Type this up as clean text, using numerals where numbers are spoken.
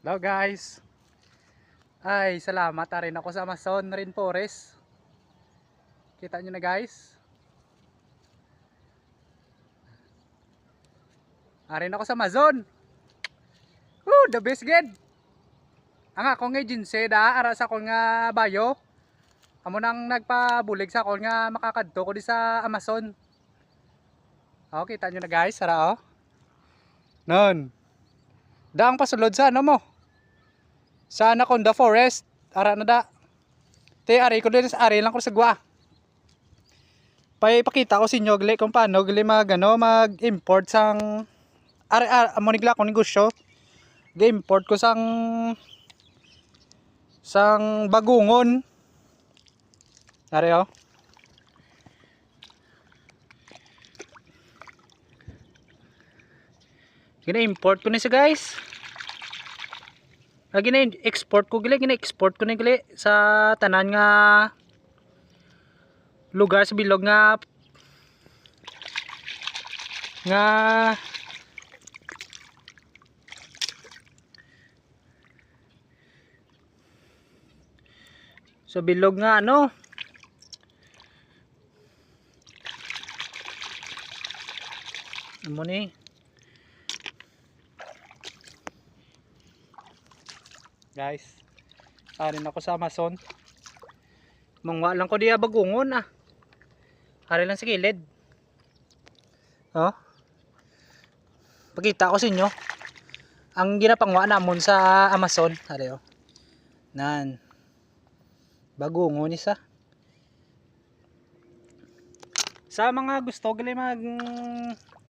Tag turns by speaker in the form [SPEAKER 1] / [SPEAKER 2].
[SPEAKER 1] Hello guys. Ay, salamat rin ako sa Amazon Rainforest. Kita nyo na guys. Arin ako sa Amazon. The best ged. Ang akong agency da ara sa akong nga bayo. Amo nang nagpabulig sa akong nga makakadto ko di sa Amazon. Kita nyo na guys, ara Non. Daang pasulod sa ano mo? Sa Anaconda Forest. Ara na da. Te ari ko din sa ari lang ko sa gwa. Paipakita ko sa inyo gali kung paano gali mag-import sang amo nigla ko negosyo. Gi-import ko sang bagungon. Ari Gina-import ko ni siya guys. Gina-export ko gina-export ko ni gali sa tanan nga lugar sa bilog nga sa bilog nga ano ni guys, arin ako sa Amazon. Mangwa lang ko diya bagungon ari lang sa gilid. Pakita ko sa inyo ang ginapangwa namon sa Amazon. Ari nan bagungon isa. Sa mga gusto gali